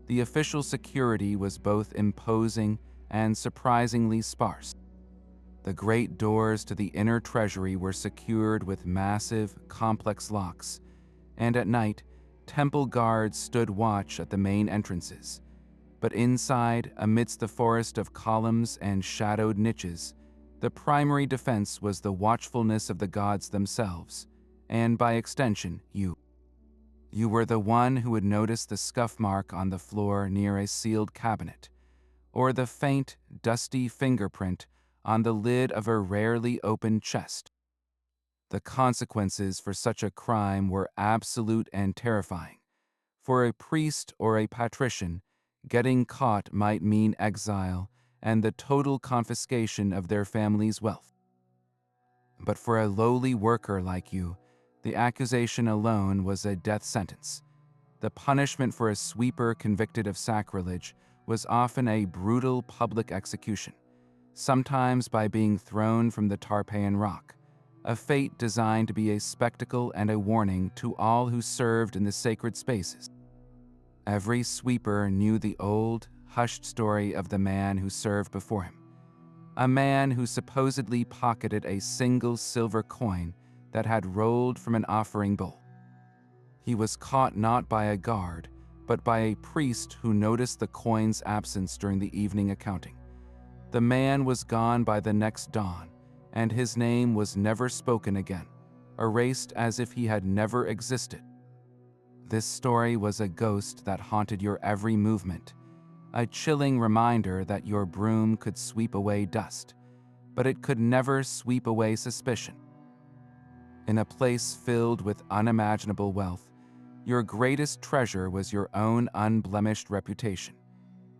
The official security was both imposing and surprisingly sparse. The great doors to the inner treasury were secured with massive, complex locks, and at night, temple guards stood watch at the main entrances. But inside, amidst the forest of columns and shadowed niches, the primary defense was the watchfulness of the gods themselves, and by extension, you. You were the one who would notice the scuff mark on the floor near a sealed cabinet, or the faint, dusty fingerprint on the lid of a rarely opened chest. The consequences for such a crime were absolute and terrifying. For a priest or a patrician, getting caught might mean exile and the total confiscation of their family's wealth. But for a lowly worker like you, the accusation alone was a death sentence. The punishment for a sweeper convicted of sacrilege was often a brutal public execution, sometimes by being thrown from the Tarpeian Rock, a fate designed to be a spectacle and a warning to all who served in the sacred spaces. Every sweeper knew the old, hushed story of the man who served before him, a man who supposedly pocketed a single silver coin that had rolled from an offering bowl. He was caught not by a guard, but by a priest who noticed the coin's absence during the evening accounting. The man was gone by the next dawn, and his name was never spoken again, erased as if he had never existed. This story was a ghost that haunted your every movement, a chilling reminder that your broom could sweep away dust, but it could never sweep away suspicion. In a place filled with unimaginable wealth, your greatest treasure was your own unblemished reputation,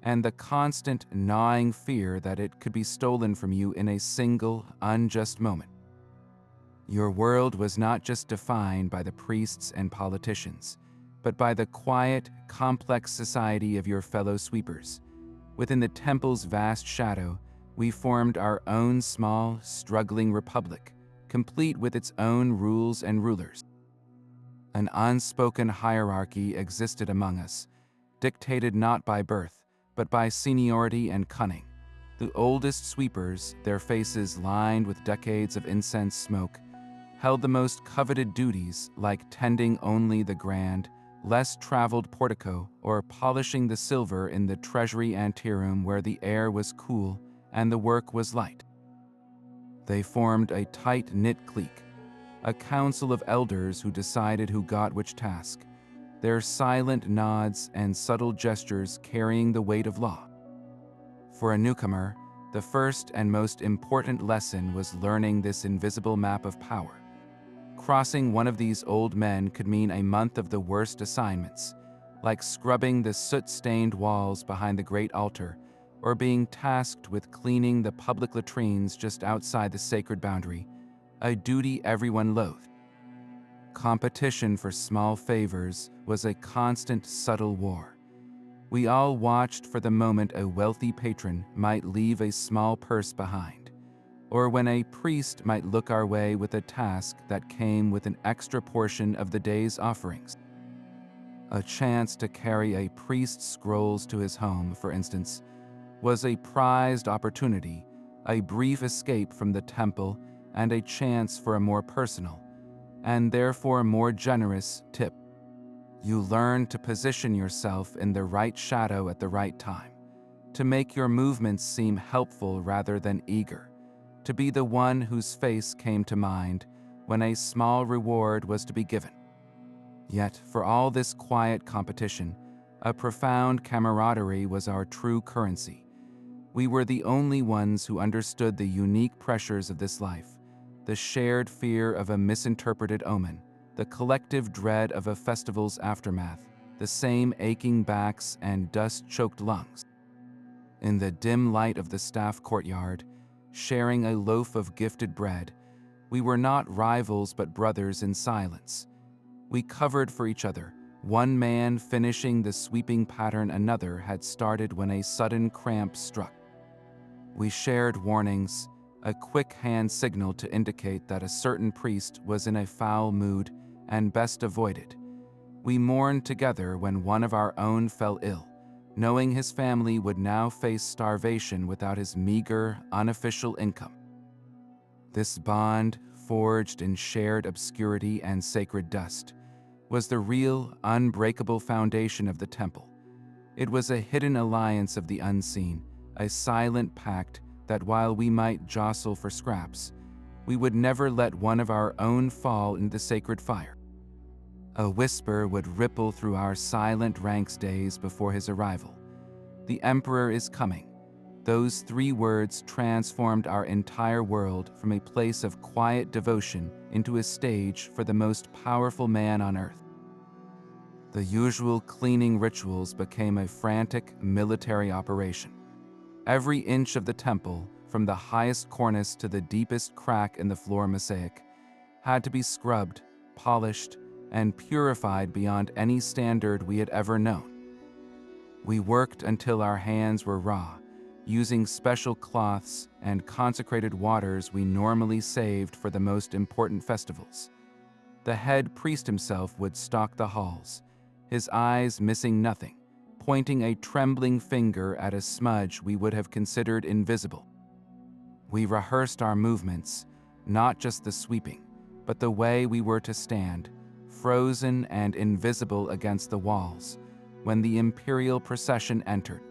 and the constant gnawing fear that it could be stolen from you in a single, unjust moment. Your world was not just defined by the priests and politicians, but by the quiet, complex society of your fellow sweepers. Within the temple's vast shadow, we formed our own small, struggling republic, complete with its own rules and rulers. An unspoken hierarchy existed among us, dictated not by birth, but by seniority and cunning. The oldest sweepers, their faces lined with decades of incense smoke, held the most coveted duties, like tending only the grand, less traveled portico or polishing the silver in the treasury anteroom where the air was cool and the work was light. They formed a tight-knit clique, a council of elders who decided who got which task, their silent nods and subtle gestures carrying the weight of law. For a newcomer, the first and most important lesson was learning this invisible map of power. Crossing one of these old men could mean a month of the worst assignments, like scrubbing the soot-stained walls behind the great altar, or being tasked with cleaning the public latrines just outside the sacred boundary, a duty everyone loathed. Competition for small favors was a constant, subtle war. We all watched for the moment a wealthy patron might leave a small purse behind, or when a priest might look our way with a task that came with an extra portion of the day's offerings. A chance to carry a priest's scrolls to his home, for instance, was a prized opportunity, a brief escape from the temple, and a chance for a more personal, and therefore more generous, tip. You learn to position yourself in the right shadow at the right time, to make your movements seem helpful rather than eager, to be the one whose face came to mind when a small reward was to be given. Yet, for all this quiet competition, a profound camaraderie was our true currency. We were the only ones who understood the unique pressures of this life, the shared fear of a misinterpreted omen, the collective dread of a festival's aftermath, the same aching backs and dust-choked lungs. In the dim light of the staff courtyard, sharing a loaf of gifted bread, we were not rivals but brothers in silence. We covered for each other, one man finishing the sweeping pattern another had started when a sudden cramp struck. We shared warnings, a quick hand signal to indicate that a certain priest was in a foul mood and best avoided. We mourned together when one of our own fell ill, knowing his family would now face starvation without his meager, unofficial income. This bond, forged in shared obscurity and sacred dust, was the real, unbreakable foundation of the temple. It was a hidden alliance of the unseen, a silent pact that while we might jostle for scraps, we would never let one of our own fall into the sacred fire. A whisper would ripple through our silent ranks days before his arrival. "The Emperor is coming." Those 3 words transformed our entire world from a place of quiet devotion into a stage for the most powerful man on earth. The usual cleaning rituals became a frantic military operation. Every inch of the temple, from the highest cornice to the deepest crack in the floor mosaic, had to be scrubbed, polished, and purified beyond any standard we had ever known. We worked until our hands were raw, using special cloths and consecrated waters we normally saved for the most important festivals. The head priest himself would stalk the halls, his eyes missing nothing, pointing a trembling finger at a smudge we would have considered invisible. We rehearsed our movements, not just the sweeping, but the way we were to stand, frozen and invisible against the walls, when the imperial procession entered.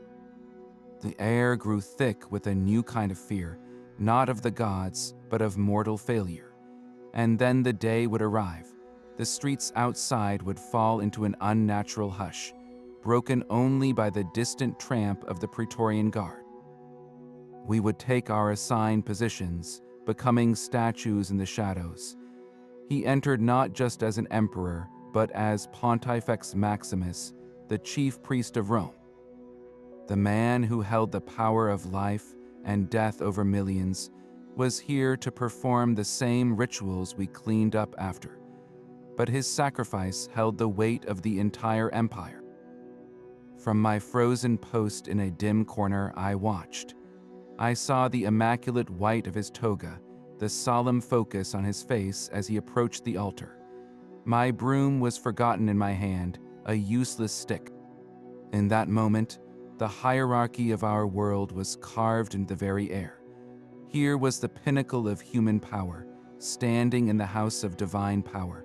The air grew thick with a new kind of fear, not of the gods, but of mortal failure. And then the day would arrive. The streets outside would fall into an unnatural hush, broken only by the distant tramp of the Praetorian Guard. We would take our assigned positions, becoming statues in the shadows. He entered not just as an emperor, but as Pontifex Maximus, the chief priest of Rome. The man who held the power of life and death over millions was here to perform the same rituals we cleaned up after. But his sacrifice held the weight of the entire empire. From my frozen post in a dim corner, I watched. I saw the immaculate white of his toga, the solemn focus on his face as he approached the altar. My broom was forgotten in my hand, a useless stick. In that moment, the hierarchy of our world was carved into the very air. Here was the pinnacle of human power, standing in the house of divine power,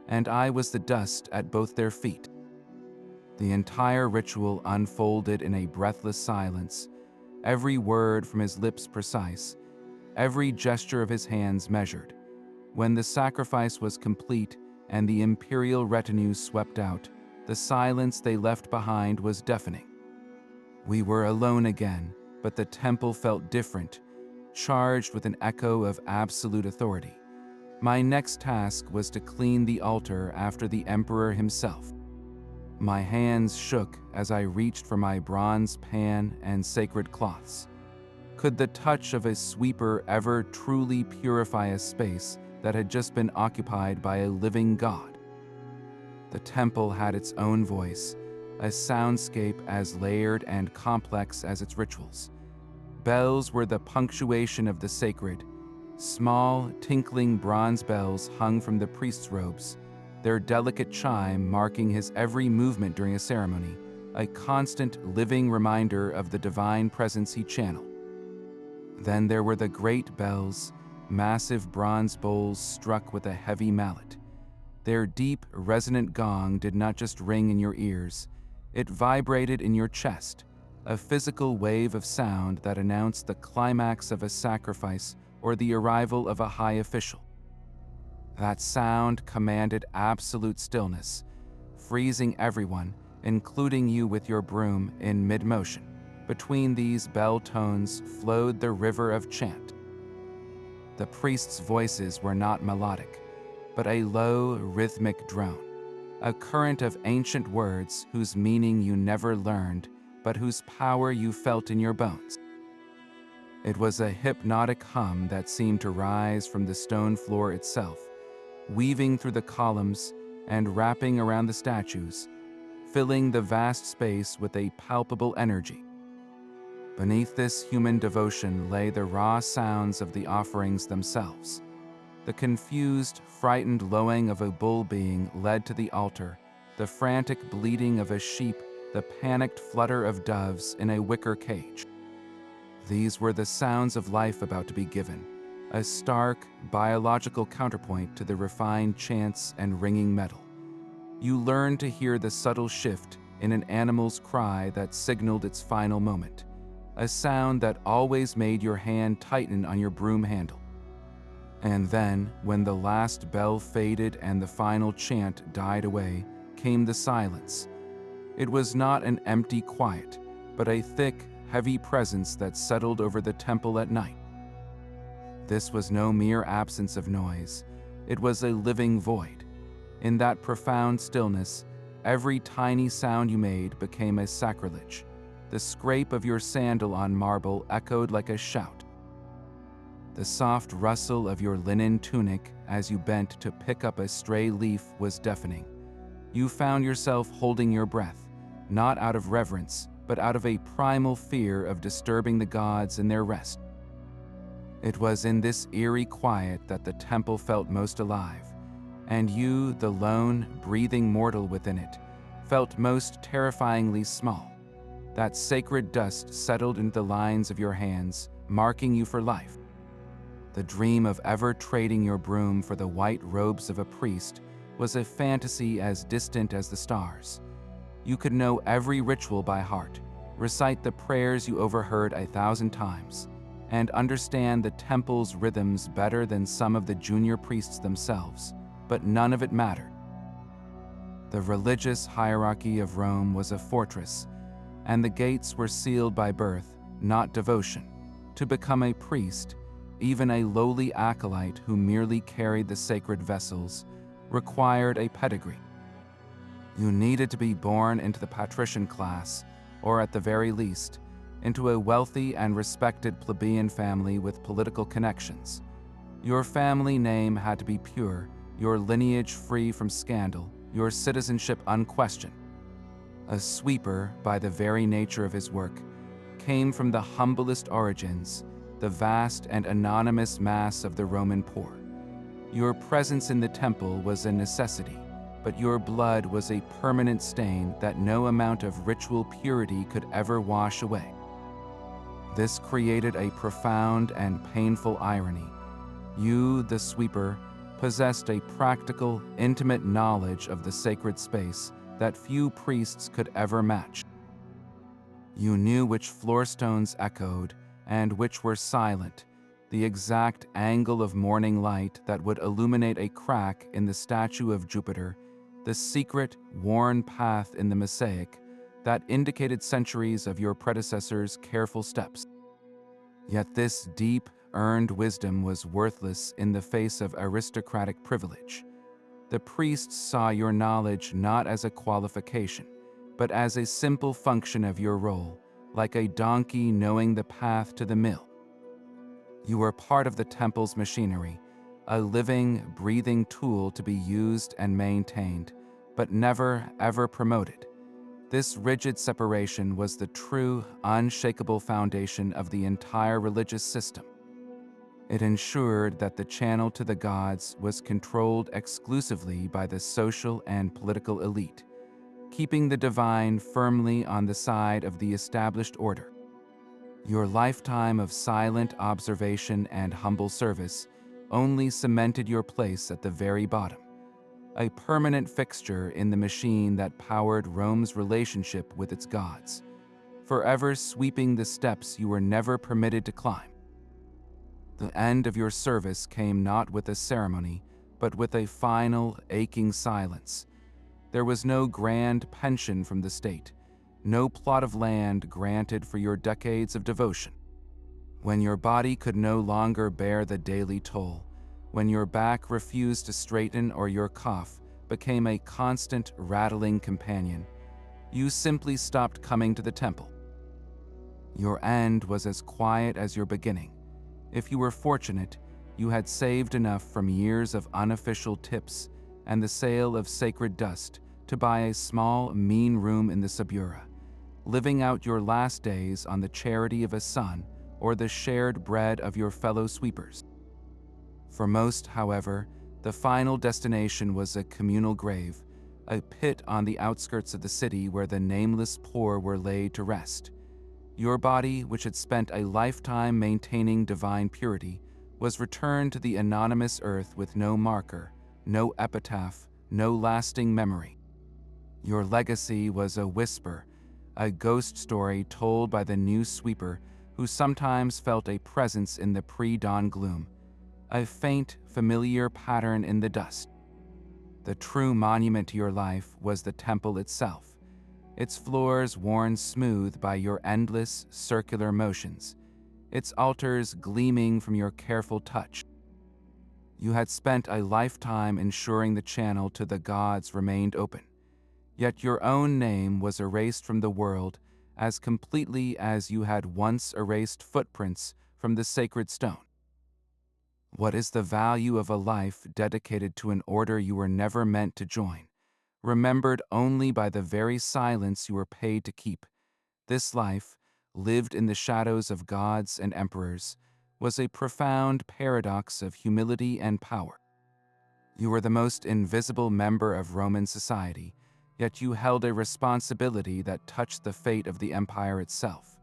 and I was the dust at both their feet. The entire ritual unfolded in a breathless silence, every word from his lips precise, every gesture of his hands measured. When the sacrifice was complete and the imperial retinue swept out, the silence they left behind was deafening. We were alone again, but the temple felt different, charged with an echo of absolute authority. My next task was to clean the altar after the emperor himself. My hands shook as I reached for my bronze pan and sacred cloths. Could the touch of a sweeper ever truly purify a space that had just been occupied by a living god? The temple had its own voice, a soundscape as layered and complex as its rituals. Bells were the punctuation of the sacred. Small, tinkling bronze bells hung from the priest's robes, their delicate chime marking his every movement during a ceremony, a constant living reminder of the divine presence he channeled. Then there were the great bells, massive bronze bowls struck with a heavy mallet. Their deep, resonant gong did not just ring in your ears, it vibrated in your chest, a physical wave of sound that announced the climax of a sacrifice or the arrival of a high official. That sound commanded absolute stillness, freezing everyone, including you with your broom, in mid-motion. Between these bell tones flowed the river of chant. The priests' voices were not melodic, but a low, rhythmic drone, a current of ancient words whose meaning you never learned, but whose power you felt in your bones. It was a hypnotic hum that seemed to rise from the stone floor itself, weaving through the columns and wrapping around the statues, filling the vast space with a palpable energy. Beneath this human devotion lay the raw sounds of the offerings themselves. The confused, frightened lowing of a bull being led to the altar, the frantic bleating of a sheep, the panicked flutter of doves in a wicker cage. These were the sounds of life about to be given, a stark, biological counterpoint to the refined chants and ringing metal. You learned to hear the subtle shift in an animal's cry that signaled its final moment, a sound that always made your hand tighten on your broom handle. And then, when the last bell faded and the final chant died away, came the silence. It was not an empty quiet, but a thick, heavy presence that settled over the temple at night. This was no mere absence of noise. It was a living void. In that profound stillness, every tiny sound you made became a sacrilege. The scrape of your sandal on marble echoed like a shout. The soft rustle of your linen tunic as you bent to pick up a stray leaf was deafening. You found yourself holding your breath, not out of reverence, but out of a primal fear of disturbing the gods in their rest. It was in this eerie quiet that the temple felt most alive, and you, the lone, breathing mortal within it, felt most terrifyingly small. That sacred dust settled into the lines of your hands, marking you for life. The dream of ever trading your broom for the white robes of a priest was a fantasy as distant as the stars. You could know every ritual by heart, recite the prayers you overheard 1,000 times, and understand the temple's rhythms better than some of the junior priests themselves, but none of it mattered. The religious hierarchy of Rome was a fortress, and the gates were sealed by birth, not devotion. To become a priest, even a lowly acolyte who merely carried the sacred vessels, required a pedigree. You needed to be born into the patrician class, or at the very least, into a wealthy and respected plebeian family with political connections. Your family name had to be pure, your lineage free from scandal, your citizenship unquestioned. A sweeper, by the very nature of his work, came from the humblest origins, the vast and anonymous mass of the Roman poor. Your presence in the temple was a necessity, but your blood was a permanent stain that no amount of ritual purity could ever wash away. This created a profound and painful irony. You, the sweeper, possessed a practical, intimate knowledge of the sacred space that few priests could ever match. You knew which floorstones echoed and which were silent, the exact angle of morning light that would illuminate a crack in the statue of Jupiter, the secret, worn path in the mosaic that indicated centuries of your predecessors' careful steps. Yet this deep, earned wisdom was worthless in the face of aristocratic privilege. The priests saw your knowledge not as a qualification, but as a simple function of your role, like a donkey knowing the path to the mill. You were part of the temple's machinery, a living, breathing tool to be used and maintained, but never, ever promoted. This rigid separation was the true, unshakable foundation of the entire religious system. It ensured that the channel to the gods was controlled exclusively by the social and political elite, keeping the divine firmly on the side of the established order. Your lifetime of silent observation and humble service only cemented your place at the very bottom, a permanent fixture in the machine that powered Rome's relationship with its gods, forever sweeping the steps you were never permitted to climb. The end of your service came not with a ceremony, but with a final, aching silence. There was no grand pension from the state, no plot of land granted for your decades of devotion. When your body could no longer bear the daily toll, when your back refused to straighten or your cough became a constant, rattling companion, you simply stopped coming to the temple. Your end was as quiet as your beginning. If you were fortunate, you had saved enough from years of unofficial tips and the sale of sacred dust to buy a small, mean room in the subura, living out your last days on the charity of a son or the shared bread of your fellow sweepers. For most, however, the final destination was a communal grave, a pit on the outskirts of the city where the nameless poor were laid to rest. Your body, which had spent a lifetime maintaining divine purity, was returned to the anonymous earth with no marker, no epitaph, no lasting memory. Your legacy was a whisper, a ghost story told by the new sweeper who sometimes felt a presence in the pre-dawn gloom, a faint, familiar pattern in the dust. The true monument to your life was the temple itself, its floors worn smooth by your endless, circular motions, its altars gleaming from your careful touch. You had spent a lifetime ensuring the channel to the gods remained open, yet your own name was erased from the world as completely as you had once erased footprints from the sacred stone. What is the value of a life dedicated to an order you were never meant to join, remembered only by the very silence you were paid to keep? This life, lived in the shadows of gods and emperors, was a profound paradox of humility and power. You were the most invisible member of Roman society, yet you held a responsibility that touched the fate of the empire itself.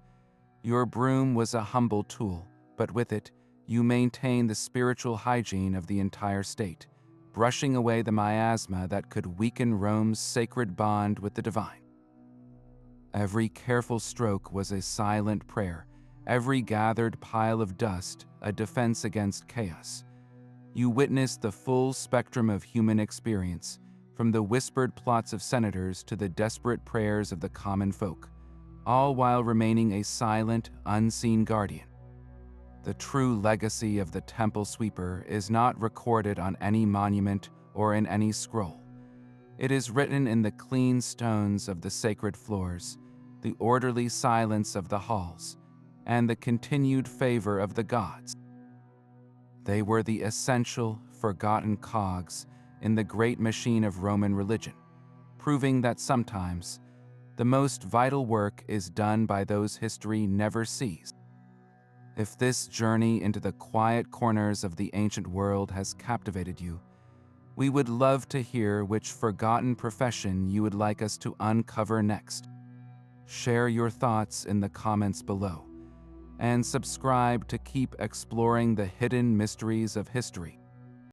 Your broom was a humble tool, but with it, you maintained the spiritual hygiene of the entire state, brushing away the miasma that could weaken Rome's sacred bond with the divine. Every careful stroke was a silent prayer, every gathered pile of dust a defense against chaos. You witnessed the full spectrum of human experience, from the whispered plots of senators to the desperate prayers of the common folk, all while remaining a silent, unseen guardian. The true legacy of the temple sweeper is not recorded on any monument or in any scroll. It is written in the clean stones of the sacred floors, the orderly silence of the halls, and the continued favor of the gods. They were the essential, forgotten cogs in the great machine of Roman religion, proving that sometimes the most vital work is done by those history never sees. If this journey into the quiet corners of the ancient world has captivated you, we would love to hear which forgotten profession you would like us to uncover next. Share your thoughts in the comments below, and subscribe to keep exploring the hidden mysteries of history.